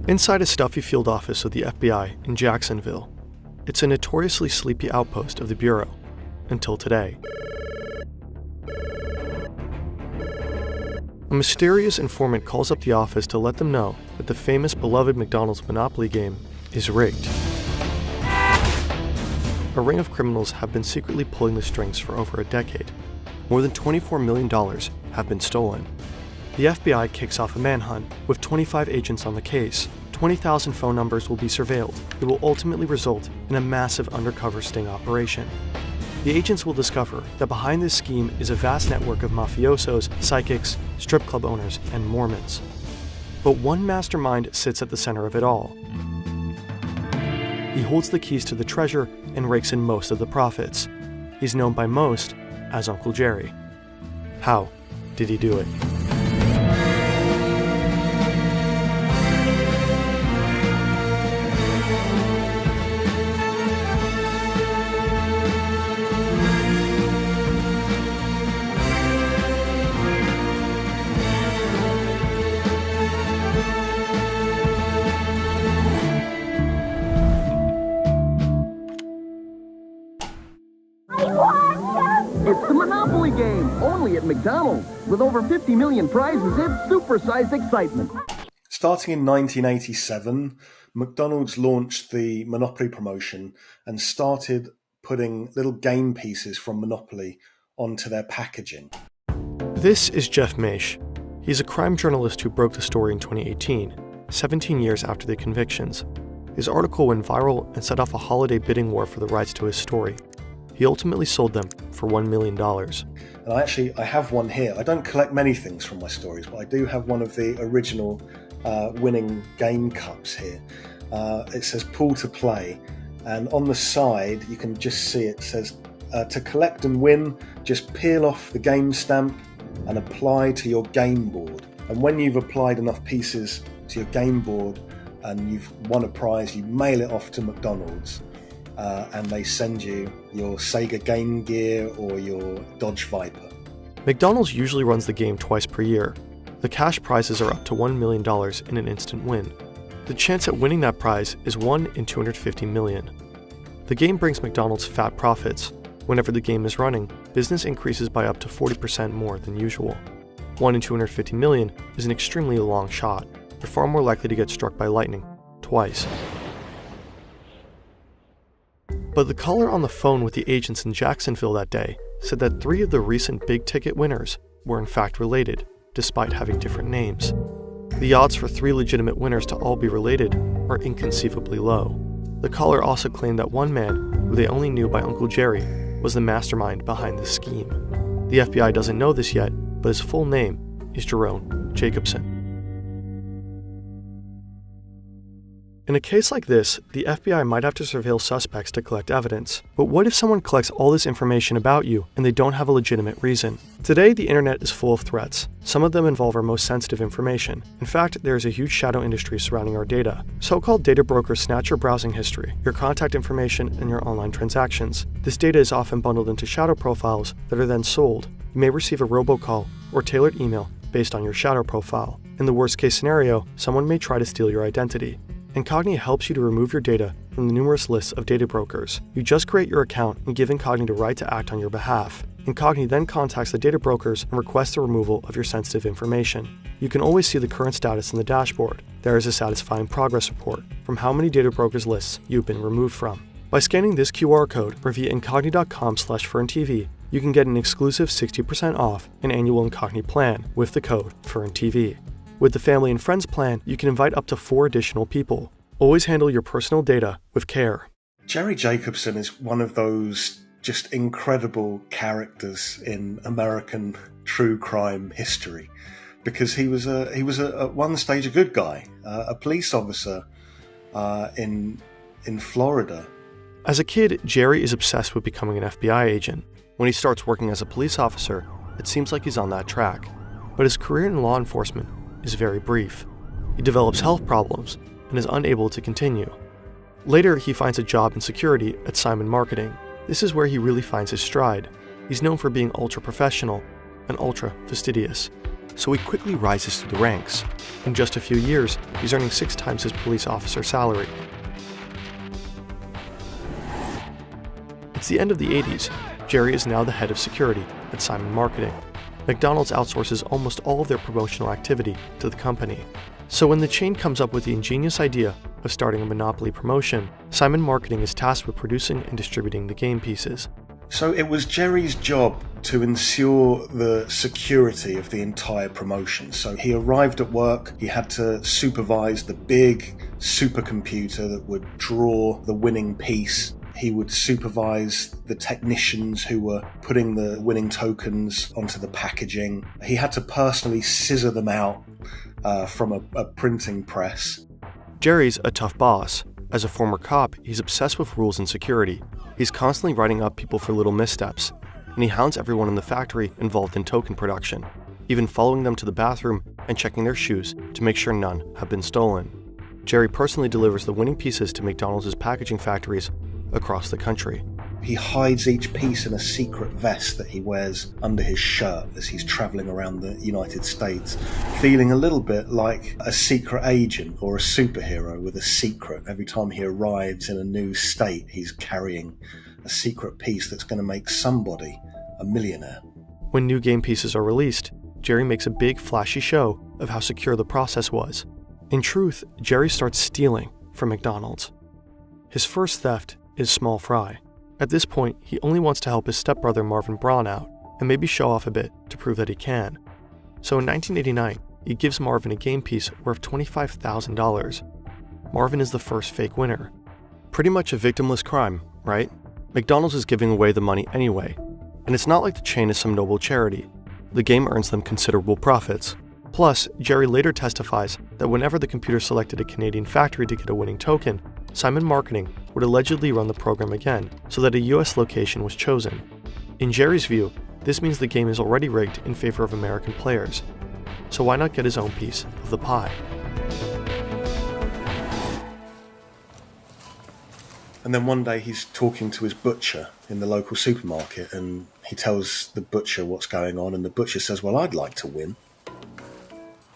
Inside a stuffy field office of the FBI in Jacksonville. It's a notoriously sleepy outpost of the Bureau, until today. A mysterious informant calls up the office to let them know that the famous beloved McDonald's Monopoly game is rigged. A ring of criminals have been secretly pulling the strings for over a decade. More than $24 million have been stolen. The FBI kicks off a manhunt with 25 agents on the case. 20,000 phone numbers will be surveilled. It will ultimately result in a massive undercover sting operation. The agents will discover that behind this scheme is a vast network of mafiosos, psychics, strip club owners, and Mormons. But one mastermind sits at the center of it all. He holds the keys to the treasure and rakes in most of the profits. He's known by most as Uncle Jerry. How did he do it? It's the Monopoly game, only at McDonald's. With over 50 million prizes, it's supersized excitement. Starting in 1987, McDonald's launched the Monopoly promotion and started putting little game pieces from Monopoly onto their packaging. This is Jeff Maish. He's a crime journalist who broke the story in 2018, 17 years after the convictions. His article went viral and set off a holiday bidding war for the rights to his story. He ultimately sold them for $1 million. And I have one here. I don't collect many things from my stories, but I do have one of the original winning game cups here. It says pull to play, and on the side you can just see it says to collect and win, just peel off the game stamp and apply to your game board. And when you've applied enough pieces to your game board and you've won a prize, you mail it off to McDonald's. And they send you your Sega Game Gear or your Dodge Viper. McDonald's usually runs the game twice per year. The cash prizes are up to $1 million in an instant win. The chance at winning that prize is 1 in 250 million. The game brings McDonald's fat profits. Whenever the game is running, business increases by up to 40% more than usual. 1 in 250 million is an extremely long shot. You're far more likely to get struck by lightning, twice. But the caller on the phone with the agents in Jacksonville that day said that 3 of the recent big-ticket winners were in fact related, despite having different names. The odds for 3 legitimate winners to all be related are inconceivably low. The caller also claimed that one man, who they only knew by Uncle Jerry, was the mastermind behind the scheme. The FBI doesn't know this yet, but his full name is Jerome Jacobson. In a case like this, the FBI might have to surveil suspects to collect evidence. But what if someone collects all this information about you and they don't have a legitimate reason? Today, the internet is full of threats. Some of them involve our most sensitive information. In fact, there is a huge shadow industry surrounding our data. So-called data brokers snatch your browsing history, your contact information, and your online transactions. This data is often bundled into shadow profiles that are then sold. You may receive a robocall or tailored email based on your shadow profile. In the worst-case scenario, someone may try to steal your identity. Incogni helps you to remove your data from the numerous lists of data brokers. You just create your account and give Incogni the right to act on your behalf. Incogni then contacts the data brokers and requests the removal of your sensitive information. You can always see the current status in the dashboard. There is a satisfying progress report from how many data brokers lists you've been removed from. By scanning this QR code or via incogni.com/FernTV, you can get an exclusive 60% off an annual Incogni plan with the code FernTV. With the Family and Friends plan, you can invite up to 4 additional people. Always handle your personal data with care. Jerry Jacobson is one of those just incredible characters in American true crime history, because he was at one stage a good guy, a police officer in Florida. As a kid, Jerry is obsessed with becoming an FBI agent. When he starts working as a police officer, it seems like he's on that track. But his career in law enforcement is very brief. He develops health problems and is unable to continue. Later, he finds a job in security at Simon Marketing. This is where he really finds his stride. He's known for being ultra-professional and ultra-fastidious. so he quickly rises through the ranks. In just a few years, he's earning 6 times his police officer salary. It's the end of the 80s. Jerry is now the head of security at Simon Marketing. McDonald's outsources almost all of their promotional activity to the company. So when the chain comes up with the ingenious idea of starting a monopoly promotion, Simon Marketing is tasked with producing and distributing the game pieces. So it was Jerry's job to ensure the security of the entire promotion. So he arrived at work, he had to supervise the big supercomputer that would draw the winning piece. He would supervise the technicians who were putting the winning tokens onto the packaging. He had to personally scissor them out from a printing press. Jerry's a tough boss. As a former cop, he's obsessed with rules and security. He's constantly writing up people for little missteps, and he hounds everyone in the factory involved in token production, even following them to the bathroom and checking their shoes to make sure none have been stolen. Jerry personally delivers the winning pieces to McDonald's packaging factories across the country. He hides each piece in a secret vest that he wears under his shirt as he's travelling around the United States, feeling a little bit like a secret agent or a superhero with a secret. Every time he arrives in a new state, he's carrying a secret piece that's going to make somebody a millionaire. When new game pieces are released, Jerry makes a big flashy show of how secure the process was. In truth, Jerry starts stealing from McDonald's. His first theft is small fry. At this point, he only wants to help his stepbrother Marvin Braun out and maybe show off a bit to prove that he can. So in 1989, he gives Marvin a game piece worth $25,000. Marvin is the first fake winner. Pretty much a victimless crime, right? McDonald's is giving away the money anyway, and it's not like the chain is some noble charity. The game earns them considerable profits. Plus, Jerry later testifies that whenever the computer selected a Canadian factory to get a winning token, Simon Marketing would allegedly run the program again so that a US location was chosen. In Jerry's view, this means the game is already rigged in favor of American players. So why not get his own piece of the pie? And then one day he's talking to his butcher in the local supermarket, and he tells the butcher what's going on, and the butcher says, "Well, I'd like to win."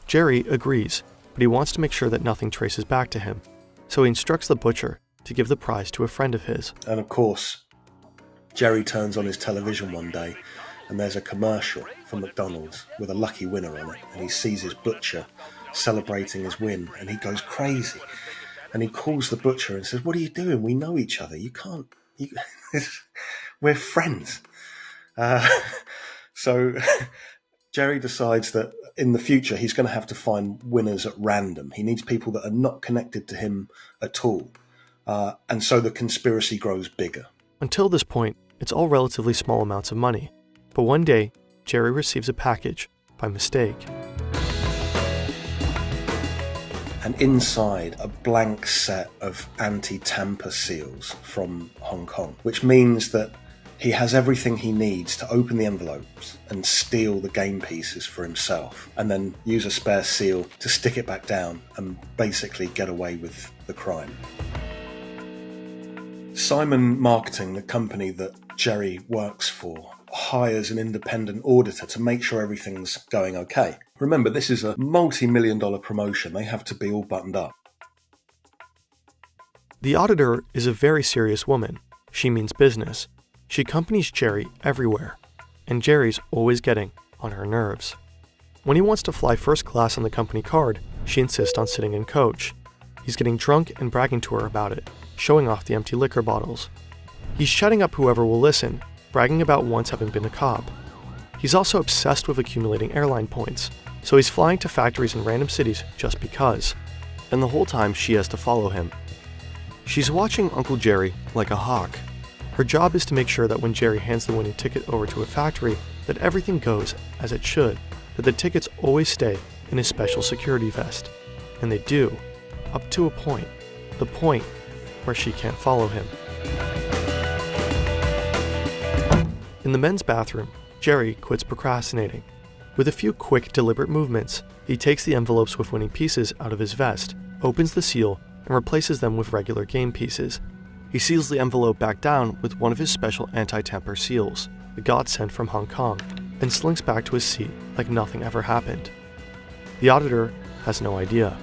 Jerry agrees, but he wants to make sure that nothing traces back to him. So he instructs the butcher to give the prize to a friend of his. And of course, Jerry turns on his television one day and there's a commercial from McDonald's with a lucky winner on it, and he sees his butcher celebrating his win and he goes crazy. And he calls the butcher and says, "What are you doing? We know each other. You can't... we're friends." So Jerry decides that in the future he's going to have to find winners at random. He needs people that are not connected to him at all. And so the conspiracy grows bigger. Until this point, it's all relatively small amounts of money. But one day, Jerry receives a package by mistake. And inside, a blank set of anti-tamper seals from Hong Kong, which means that he has everything he needs to open the envelopes and steal the game pieces for himself, and then use a spare seal to stick it back down and basically get away with the crime. Simon Marketing, the company that Jerry works for, hires an independent auditor to make sure everything's going okay. Remember, this is a multi-million-dollar promotion. They have to be all buttoned up. The auditor is a very serious woman. She means business. She accompanies Jerry everywhere, and Jerry's always getting on her nerves. When he wants to fly first class on the company card, she insists on sitting in coach. He's getting drunk and bragging to her about it, showing off the empty liquor bottles. He's shutting up whoever will listen, bragging about once having been a cop. He's also obsessed with accumulating airline points, so he's flying to factories in random cities just because. And the whole time she has to follow him. She's watching Uncle Jerry like a hawk. Her job is to make sure that when Jerry hands the winning ticket over to a factory, that everything goes as it should, that the tickets always stay in his special security vest. And they do, up to a point, the point where she can't follow him. In the men's bathroom, Jerry quits procrastinating. With a few quick, deliberate movements, he takes the envelopes with winning pieces out of his vest, opens the seal, and replaces them with regular game pieces. He seals the envelope back down with one of his special anti-tamper seals, the godsend from Hong Kong. and slinks back to his seat like nothing ever happened. The auditor has no idea.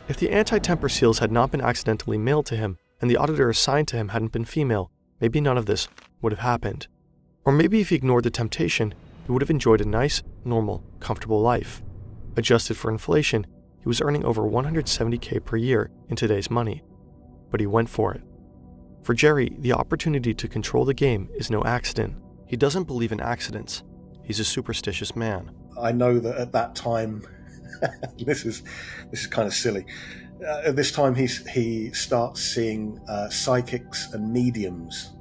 If the anti-temper seals had not been accidentally mailed to him, and the auditor assigned to him hadn't been female, maybe none of this would have happened. Or maybe if he ignored the temptation, he would have enjoyed a nice, normal, comfortable life. Adjusted for inflation, he was earning over $170K per year in today's money. But he went for it. For Jerry, the opportunity to control the game is no accident. He doesn't believe in accidents. He's a superstitious man. I know that at that time, this is kind of silly. At this time, he starts seeing psychics and mediums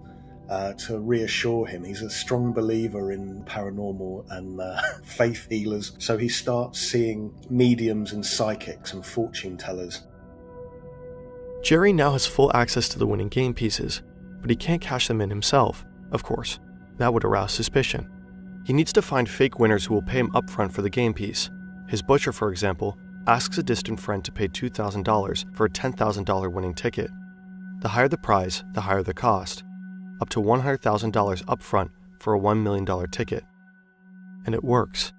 to reassure him. He's a strong believer in paranormal and faith healers. So he starts seeing mediums and psychics and fortune tellers. Jerry now has full access to the winning game pieces, but he can't cash them in himself, of course. That would arouse suspicion. He needs to find fake winners who will pay him upfront for the game piece. His butcher, for example, asks a distant friend to pay $2,000 for a $10,000 winning ticket. The higher the prize, the higher the cost. Up to $100,000 upfront for a $1 million ticket. And it works.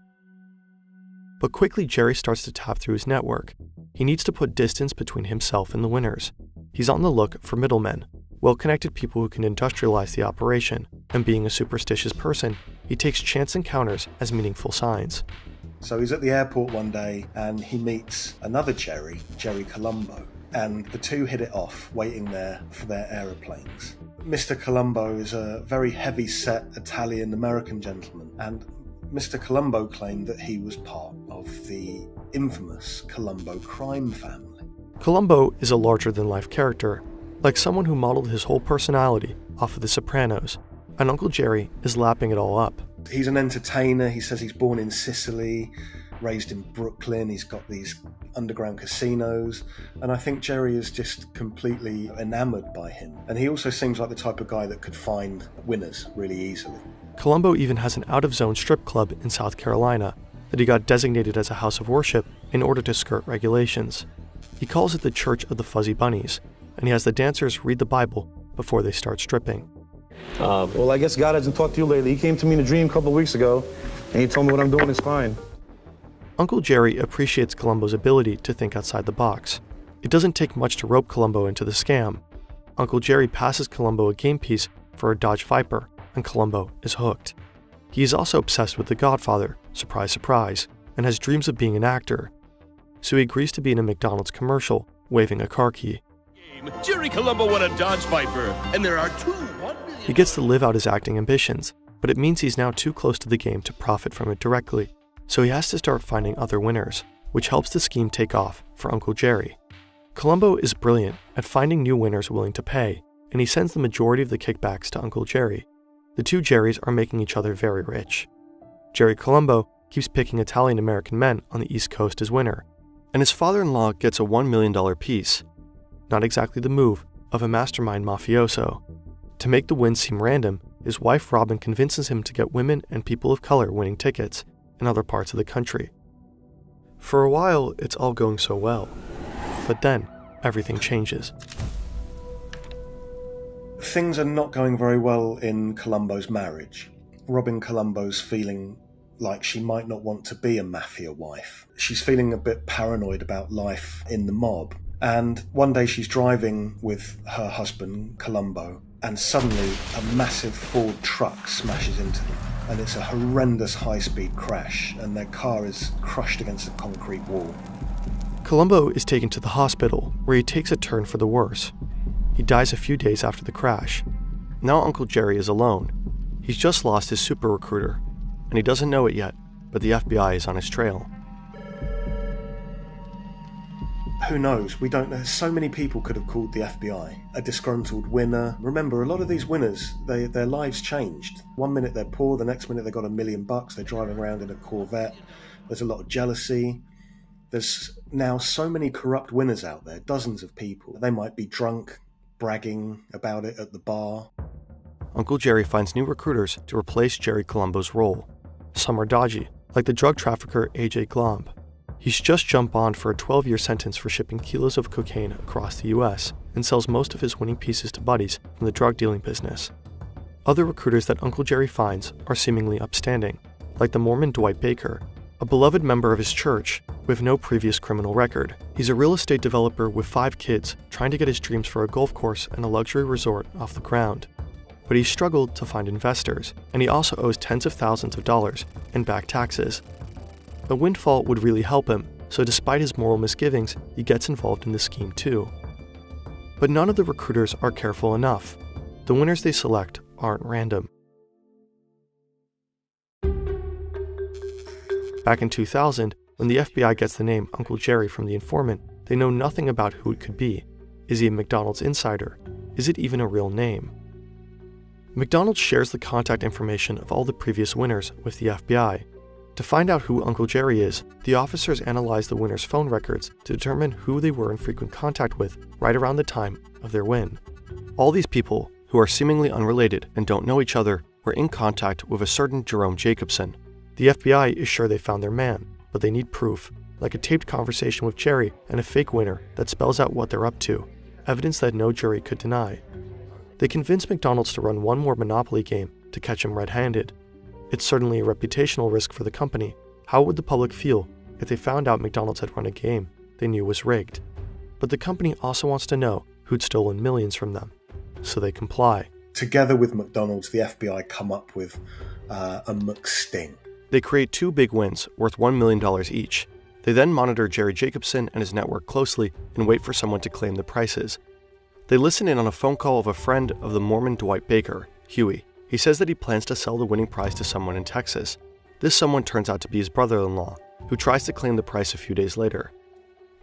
But quickly Jerry starts to tap through his network. He needs to put distance between himself and the winners. He's on the look for middlemen, well-connected people who can industrialize the operation, and being a superstitious person, he takes chance encounters as meaningful signs. So he's at the airport one day and he meets another Jerry Colombo, and the two hit it off waiting there for their aeroplanes. Mr. Colombo is a very heavy-set Italian-American gentleman, and Mr. Colombo claimed that he was part of the infamous Colombo crime family. Colombo is a larger-than-life character, like someone who modeled his whole personality off of The Sopranos, and Uncle Jerry is lapping it all up. He's an entertainer. He says he's born in Sicily, raised in Brooklyn. He's got these underground casinos, and I think Jerry is just completely enamored by him. And he also seems like the type of guy that could find winners really easily. Colombo even has an out-of-zone strip club in South Carolina that he got designated as a house of worship in order to skirt regulations. He calls it the Church of the Fuzzy Bunnies, and he has the dancers read the Bible before they start stripping. Well, I guess God hasn't talked to you lately. He came to me in a dream a couple of weeks ago, and he told me what I'm doing is fine. Uncle Jerry appreciates Colombo's ability to think outside the box. It doesn't take much to rope Colombo into the scam. Uncle Jerry passes Colombo a game piece for a Dodge Viper, and Colombo is hooked. He is also obsessed with The Godfather, surprise surprise, and has dreams of being an actor. So he agrees to be in a McDonald's commercial, waving a car key. Jerry Colombo won a Dodge Viper, and there are two 1 million... He gets to live out his acting ambitions, but it means he's now too close to the game to profit from it directly, so he has to start finding other winners, which helps the scheme take off for Uncle Jerry. Colombo is brilliant at finding new winners willing to pay, and he sends the majority of the kickbacks to Uncle Jerry. The two Jerrys are making each other very rich. Jerry Colombo keeps picking Italian-American men on the East Coast as winner, and his father-in-law gets a $1 million piece. Not exactly the move of a mastermind mafioso. To make the win seem random, his wife Robin convinces him to get women and people of color winning tickets in other parts of the country. For a while, it's all going so well. But then, everything changes. Things are not going very well in Colombo's marriage. Robin Colombo's feeling like she might not want to be a mafia wife. She's feeling a bit paranoid about life in the mob. And one day she's driving with her husband, Colombo, and suddenly a massive Ford truck smashes into them. And it's a horrendous high-speed crash, and their car is crushed against a concrete wall. Colombo is taken to the hospital, where he takes a turn for the worse. He dies a few days after the crash. Now Uncle Jerry is alone. He's just lost his super recruiter, and he doesn't know it yet, but the FBI is on his trail. Who knows? We don't know. So many people could have called the FBI. A disgruntled winner. Remember, a lot of these winners, their lives changed. One minute they're poor, the next minute they've got $1 million, they're driving around in a Corvette. There's a lot of jealousy. There's now so many corrupt winners out there, dozens of people. They might be drunk, bragging about it at the bar. Uncle Jerry finds new recruiters to replace Jerry Colombo's role. Some are dodgy, like the drug trafficker A.J. Glomb. He's just jumped bond for a 12-year sentence for shipping kilos of cocaine across the US and sells most of his winning pieces to buddies from the drug dealing business. Other recruiters that Uncle Jerry finds are seemingly upstanding, like the Mormon Dwight Baker, a beloved member of his church with no previous criminal record. He's a real estate developer with 5 kids trying to get his dreams for a golf course and a luxury resort off the ground. But he struggled to find investors, and he also owes tens of thousands of dollars in back taxes. A windfall would really help him, so despite his moral misgivings, he gets involved in the scheme too. But none of the recruiters are careful enough. The winners they select aren't random. Back in 2000, when the FBI gets the name Uncle Jerry from the informant, they know nothing about who it could be. Is he a McDonald's insider? Is it even a real name? McDonald's shares the contact information of all the previous winners with the FBI. To find out who Uncle Jerry is, the officers analyze the winners' phone records to determine who they were in frequent contact with right around the time of their win. All these people, who are seemingly unrelated and don't know each other, were in contact with a certain Jerome Jacobson. The FBI is sure they found their man, but they need proof, like a taped conversation with Jerry and a fake winner that spells out what they're up to, evidence that no jury could deny. They convince McDonald's to run one more Monopoly game to catch him red-handed. It's certainly a reputational risk for the company. How would the public feel if they found out McDonald's had run a game they knew was rigged? But the company also wants to know who'd stolen millions from them, so they comply. Together with McDonald's, the FBI come up with a McSting. They create 2 big wins worth $1 million each. They then monitor Jerry Jacobson and his network closely and wait for someone to claim the prices. They listen in on a phone call of a friend of the Mormon Dwight Baker, Huey. He says that he plans to sell the winning prize to someone in Texas. This someone turns out to be his brother-in-law, who tries to claim the price a few days later.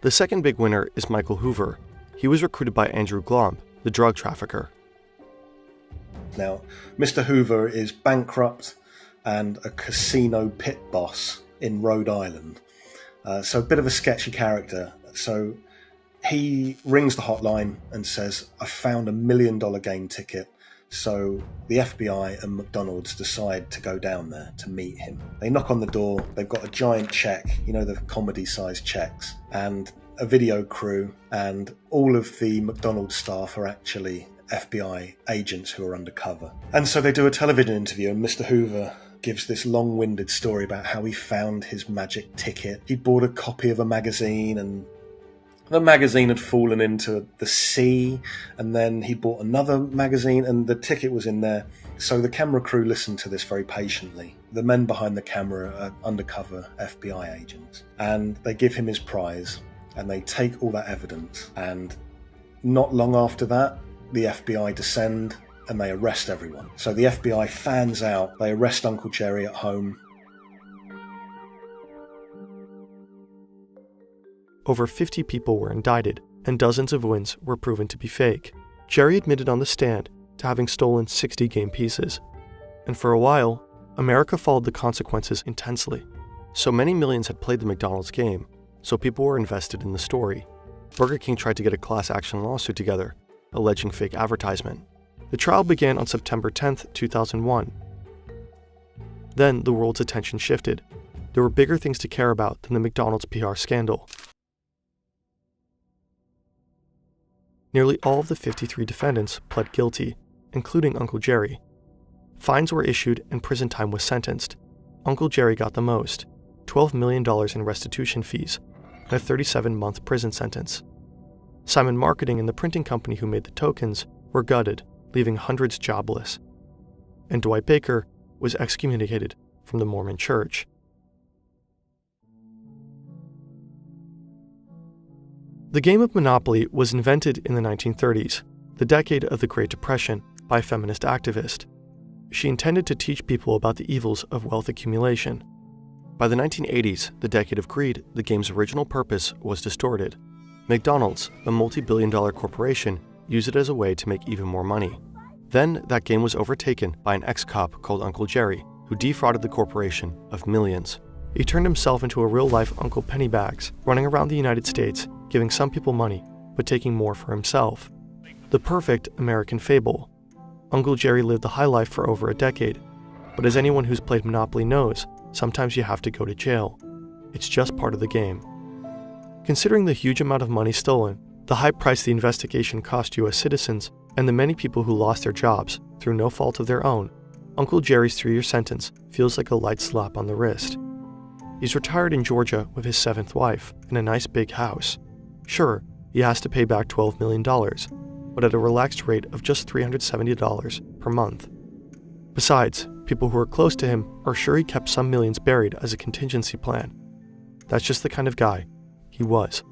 The second big winner is Michael Hoover. He was recruited by Andrew Glomb, the drug trafficker. Now, Mr. Hoover is bankrupt and a casino pit boss in Rhode Island. So a bit of a sketchy character. So he rings the hotline and says, I found $1 million game ticket. So the FBI and McDonald's decide to go down there to meet him. They knock on the door. They've got a giant check, you know, the comedy-sized checks, and a video crew, and all of the McDonald's staff are actually FBI agents who are undercover. And so they do a television interview, and Mr. Hoover gives this long-winded story about how he found his magic ticket. He bought a copy of a magazine, and the magazine had fallen into the sea, and then he bought another magazine and the ticket was in there. So the camera crew listened to this very patiently. The men behind the camera are undercover FBI agents, and they give him his prize and they take all that evidence, and not long after that the FBI descend and they arrest everyone. So the FBI fans out, they arrest Uncle Jerry at home. Over 50 people were indicted, and dozens of wins were proven to be fake. Jerry admitted on the stand to having stolen 60 game pieces. And for a while, America followed the consequences intensely. So many millions had played the McDonald's game, so people were invested in the story. Burger King tried to get a class action lawsuit together, alleging fake advertisement. The trial began on September 10, 2001. Then the world's attention shifted. There were bigger things to care about than the McDonald's PR scandal. Nearly all of the 53 defendants pled guilty, including Uncle Jerry. Fines were issued and prison time was sentenced. Uncle Jerry got the most, $12 million in restitution fees, and a 37-month prison sentence. Simon Marketing and the printing company who made the tokens were gutted, leaving hundreds jobless. And Dwight Baker was excommunicated from the Mormon Church. The game of Monopoly was invented in the 1930s, the decade of the Great Depression, by a feminist activist. She intended to teach people about the evils of wealth accumulation. By the 1980s, the decade of greed, the game's original purpose was distorted. McDonald's, a multi-billion-dollar corporation, used it as a way to make even more money. Then, that game was overtaken by an ex-cop called Uncle Jerry, who defrauded the corporation of millions. He turned himself into a real-life Uncle Pennybags, running around the United States, giving some people money, but taking more for himself. The perfect American fable. Uncle Jerry lived the high life for over a decade, but as anyone who's played Monopoly knows, sometimes you have to go to jail. It's just part of the game. Considering the huge amount of money stolen, the high price the investigation cost U.S. citizens, and the many people who lost their jobs through no fault of their own, Uncle Jerry's 3-year sentence feels like a light slap on the wrist. He's retired in Georgia with his 7th wife in a nice big house. Sure, he has to pay back $12 million, but at a relaxed rate of just $370 per month. Besides, people who are close to him are sure he kept some millions buried as a contingency plan. That's just the kind of guy he was.